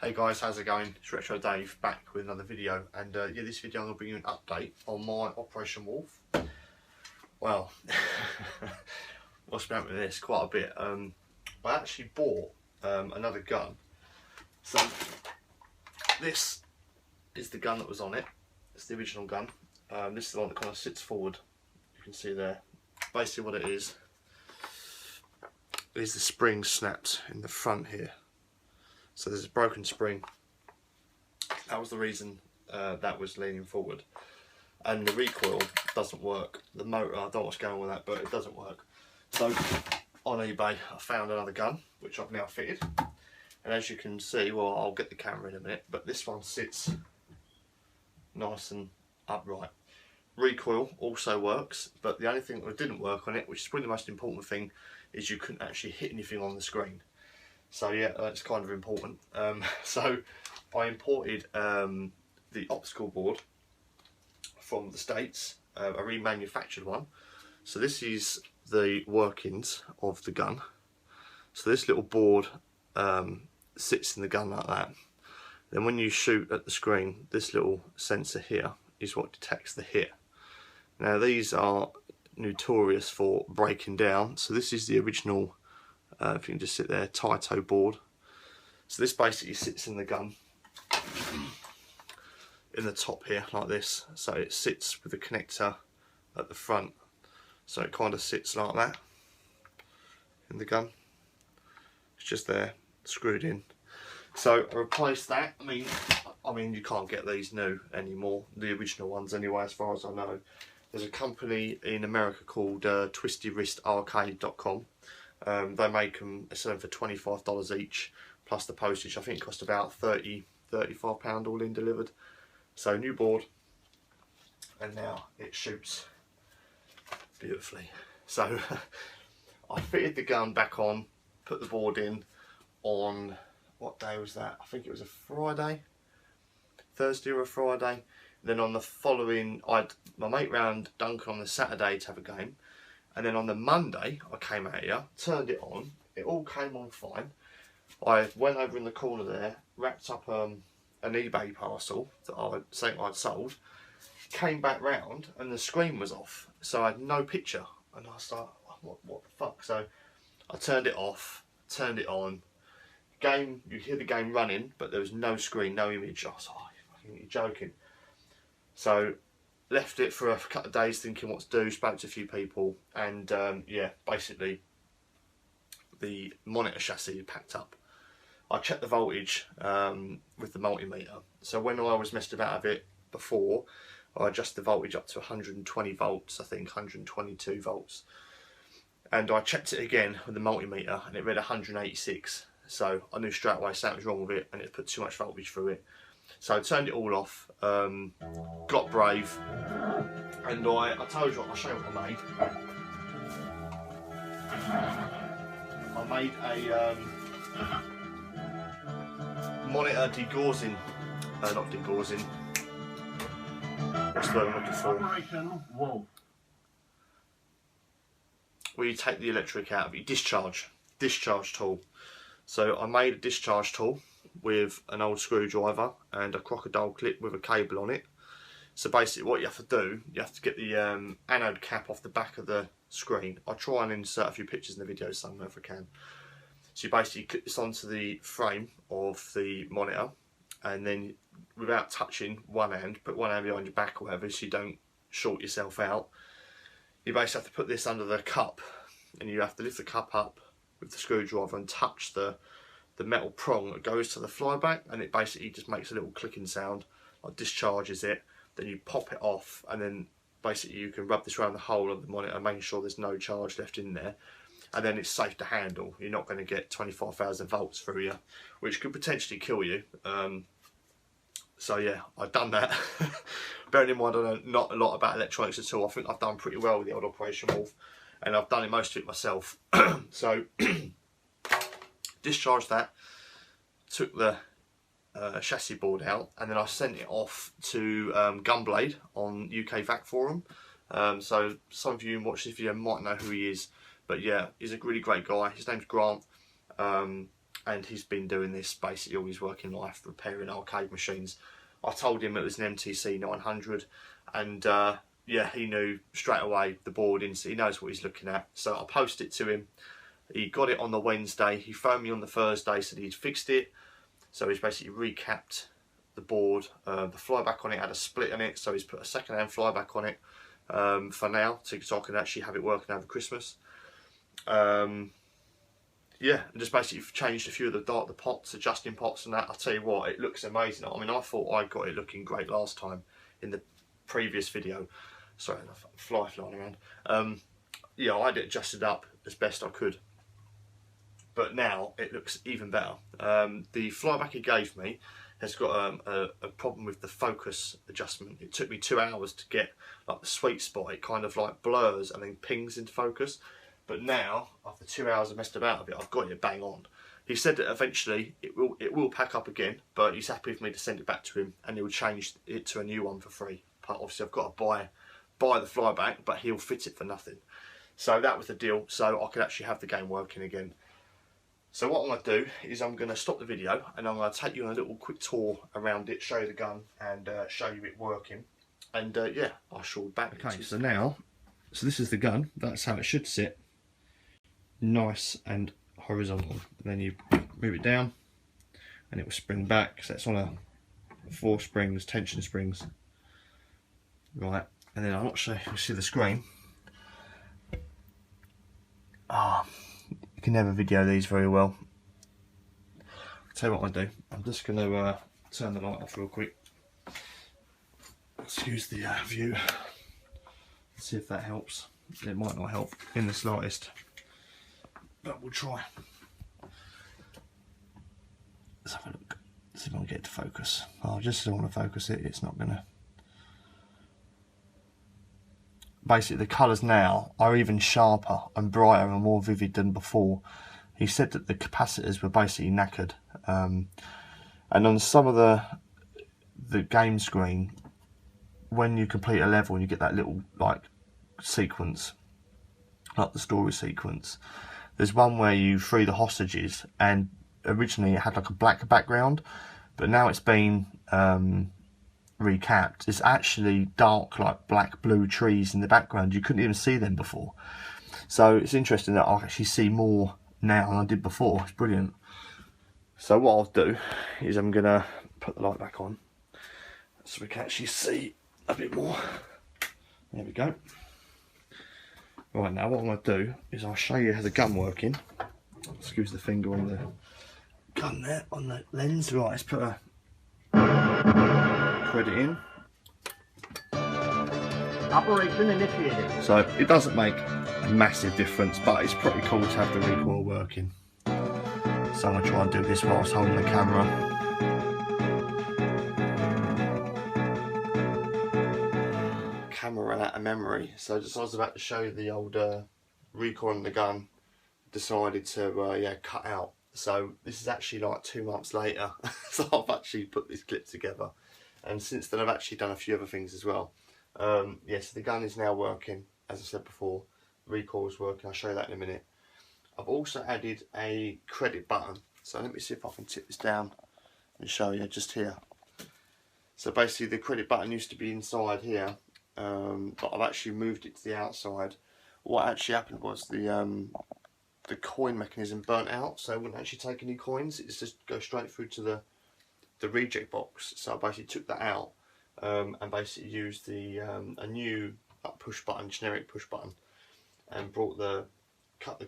Hey guys, how's it going? It's Retro Dave back with another video, and yeah, this video I'm going to bring you an update on my Operation Wolf. Well, what's been happening with this? Quite a bit. I actually bought another gun. So this is the gun that was on it. It's the original gun. This is the one that kind of sits forward. You can see there. Basically what it is the spring snapped in the front here. So there's a broken spring. That was the reason that was leaning forward. And the recoil doesn't work. The motor, I don't know what's going on with that, but it doesn't work. So on eBay I found another gun, which I've now fitted. And as you can see, well, I'll get the camera in a minute, but this one sits nice and upright. Recoil also works, but the only thing that didn't work on it, which is probably the most important thing, is you couldn't actually hit anything on the screen. So yeah, that's kind of important. So I imported the obstacle board from the States, a remanufactured one. So this is the workings of the gun. So this little board sits in the gun like that. Then when you shoot at the screen, this little sensor here is what detects the hit. Now these are notorious for breaking down. So this is the original, if you can just sit there, Taito board. So this basically sits in the gun in the top here like this. So it sits with a connector at the front. So it kind of sits like that in the gun. It's just there, screwed in. So I replaced that. I mean you can't get these new anymore, the original ones anyway, as far as I know. There's a company in America called twistywristarcade.com. They make them, they sell them for $25 each, plus the postage. I think it cost about £35 all in delivered. So new board, and now it shoots beautifully. So I fitted the gun back on, put the board in on, what day was that? I think it was a Friday, Thursday or a Friday. Then on the following, I had my mate round Duncan on the Saturday to have a game. And then on the Monday, I came out here, turned it on, it all came on fine. I went over in the corner there, wrapped up an eBay parcel that I'd sold, came back round and the screen was off. So I had no picture. And I was like, what the fuck? So I turned it off, turned it on. Game, you hear the game running, but there was no screen, no image. I was like, you're joking. So left it for a couple of days thinking what to do, spoke to a few people, and yeah, basically the monitor chassis packed up. I checked the voltage with the multimeter. So when I was messed about a bit before, I adjusted the voltage up to 120 volts, I think 122 volts. And I checked it again with the multimeter and it read 186. So I knew straight away something was wrong with it and it put too much voltage through it. So I turned it all off, got brave, and I told you what, I'll show you what I made. I made a monitor degaussing, not degaussing, what's the word I'm looking for? Operation Wolf. Where you take the electric out of it, discharge tool. So I made a discharge tool with an old screwdriver and a crocodile clip with a cable on it. So basically what you have to do, you have to get the anode cap off the back of the screen. I'll try and insert a few pictures in the video somewhere if I can. So you basically clip this onto the frame of the monitor, and then without touching one hand, put one hand behind your back or whatever so you don't short yourself out. You basically have to put this under the cup, and you have to lift the cup up with the screwdriver and touch the metal prong that goes to the flyback, and it basically just makes a little clicking sound, like discharges it. Then you pop it off, and then basically you can rub this around the whole of the monitor, making sure there's no charge left in there, and then it's safe to handle. You're not going to get 25,000 volts through you, which could potentially kill you. So yeah, I've done that. Bearing in mind I know not a lot about electronics at all, I think I've done pretty well with the old Operation Wolf, and I've done it most of it myself. So discharged that, took the chassis board out, and then I sent it off to GunBlade on UKvac forum. So some of you who watch this video might know who he is, but yeah, he's a really great guy. His name's Grant. and he's been doing this basically all his working life, repairing arcade machines. I told him it was an MTC 900, and yeah, he knew straight away the board. He knows what he's looking at. So I posted it to him. He got it on the Wednesday. He phoned me on the Thursday, said he'd fixed it. So he's basically recapped the board. The flyback on it had a split in it, so he's put a second-hand flyback on it for now, so I can actually have it working over Christmas. Yeah, and just basically changed a few of the pots, adjusting pots and that. I'll tell you what, it looks amazing. I mean, I thought I got it looking great last time in the previous video. Sorry, the fly flying around. Yeah, I had it adjusted up as best I could. But now it looks even better. The flyback he gave me has got a problem with the focus adjustment. It took me 2 hours to get like the sweet spot. It kind of like blurs and then pings into focus. But now, after 2 hours of messed about with it, I've got it bang on. He said that eventually it will pack up again, but he's happy for me to send it back to him, and he'll change it to a new one for free. But obviously I've got to buy the flyback, but he'll fit it for nothing. So that was the deal, so I could actually have the game working again. So what I'm going to do is I'm going to stop the video, and I'm going to take you on a little quick tour around it, show you the gun, and show you it working. And yeah, I shall be back. Okay, so this is the gun. That's how it should sit. Nice and horizontal. And then you move it down and it will spring back. So it's on a 4 springs, tension springs. Right, and then I'm not sure if you see the screen. You can never video these very well. I'll tell you what I do. I'm just going to turn the light off real quick. Excuse the view. See if that helps. It might not help in the slightest, but we'll try. Let's have a look. See if I can get it to focus. Oh, just don't want to focus it. It's not going to. Basically, the colours now are even sharper and brighter and more vivid than before. He said that the capacitors were basically knackered, and on some of the game screen, when you complete a level and you get that little like sequence, like the story sequence, there's one where you free the hostages, and originally it had like a black background, but now it's been recapped. It's actually dark, like black blue trees in the background. You couldn't even see them before. So it's interesting that I actually see more now than I did before. It's brilliant. So what I'll do is I'm gonna put the light back on so we can actually see a bit more. There we go. Right, now what I'm going to do is I'll show you how the gun working. Excuse the finger on the gun there, on the lens. Right, let's put a credit in. Operation initiated. So it doesn't make a massive difference, but it's pretty cool to have the recoil working. So I'm going to try and do this whilst holding the camera. Camera ran out of memory, so just as I was about to show you the old recoil on the gun, decided to yeah, cut out. So this is actually like 2 months later. So I've actually put this clip together, and since then I've actually done a few other things as well. Yes, the gun is now working, as I said before. Recoil is working. I'll show you that in a minute. I've also added a credit button, so let me see if I can tip this down and show you just here. So basically the credit button used to be inside here, but I've actually moved it to the outside. What actually happened was the coin mechanism burnt out, so it wouldn't actually take any coins. It's just go straight through to the reject box. So I basically took that out and basically used a new push button, generic push button, and brought cut the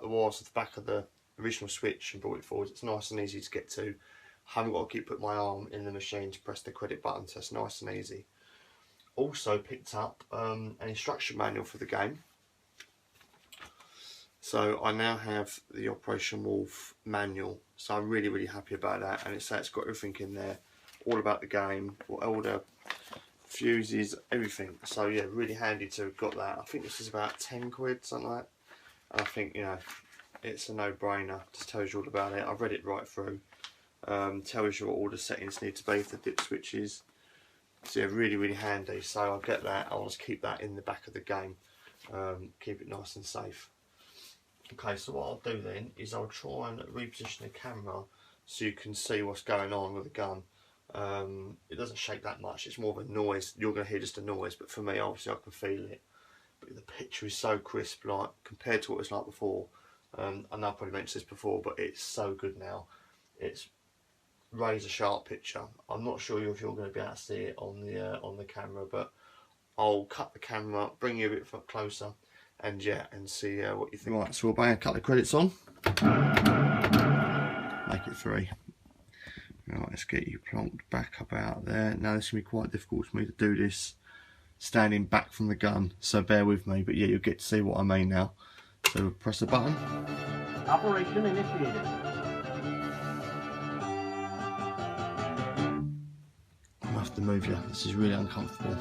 wires off the back of the original switch and brought it forward. It's nice and easy to get to. I haven't got to keep putting my arm in the machine to press the credit button, so it's nice and easy. Also picked up an instruction manual for the game. So I now have the Operation Wolf manual, so I'm really happy about that, and it's got everything in there, all about the game, all the fuses, everything. So yeah, really handy to have got that. I think this is about 10 quid, something like that. And I think, you know, it's a no-brainer. Just tells you all about it. I've read it right through. Tells you what all the settings need to be for the dip switches. So yeah, really handy. So I'll get that. I'll just keep that in the back of the game. Keep it nice and safe. Okay, so what I'll do then is I'll try and reposition the camera so you can see what's going on with the gun. It doesn't shake that much, it's more of a noise. You're going to hear just a noise, but for me, obviously I can feel it. But the picture is so crisp, like compared to what it was like before. I know I probably mentioned this before, but it's so good now. It's razor sharp picture. I'm not sure if you're going to be able to see it on the camera, but I'll cut the camera, bring you a bit closer, and yeah, and see what you think. Right, so we'll bang a couple of credits on. Make it 3. Right, let's get you plonked back up out there. Now this is going to be quite difficult for me to do this standing back from the gun, so bear with me, but yeah, you'll get to see what I mean now. So press the button. Operation initiated. I have to move you, this is really uncomfortable.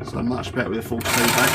So much better with a full speed back.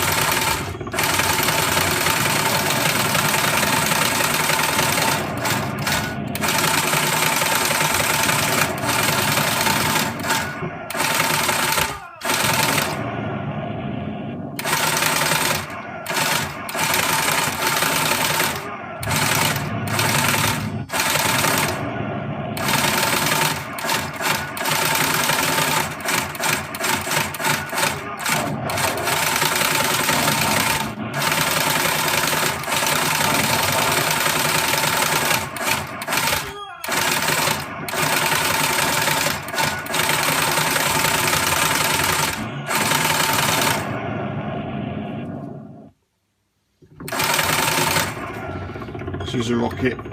Use a rocket. I'm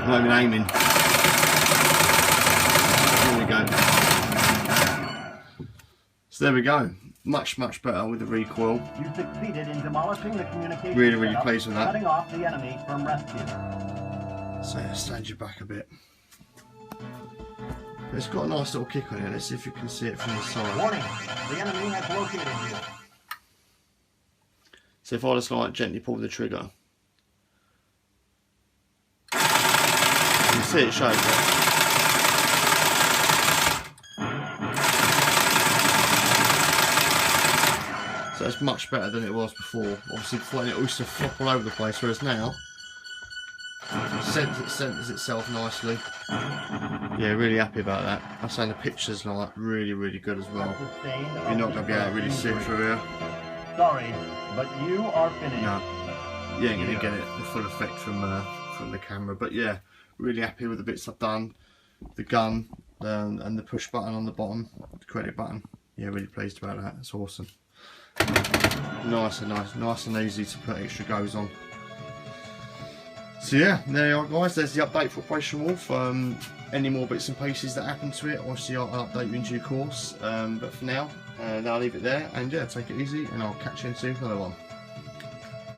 not even aiming. There we go. So there we go. Much better with the recoil. You succeeded in demolishing the communication. Really pleased with that. Cutting off the enemy from rescue. So yeah, stand you back a bit. But it's got a nice little kick on it. Let's see if you can see it from the side. Warning! The enemy has located you. So if I just like gently pull the trigger, you can see it shake. So it's much better than it was before. Obviously before it used to flop all over the place, whereas now it centres itself nicely. Yeah, really happy about that. I'm saying the picture's like really good as well. You're not going to be able to really see it through here. Sorry, but you are finished. No, you ain't going to get it the full effect from the camera. But yeah, really happy with the bits I've done. The gun and the push button on the bottom, the credit button. Yeah, really pleased about that. It's awesome. Nice and easy to put extra goes on. So yeah, there you are guys, there's the update for Operation Wolf. Any more bits and pieces that happen to it, obviously I'll update you in due course. But for now, I'll leave it there, and yeah, take it easy, and I'll catch you in soon for another one.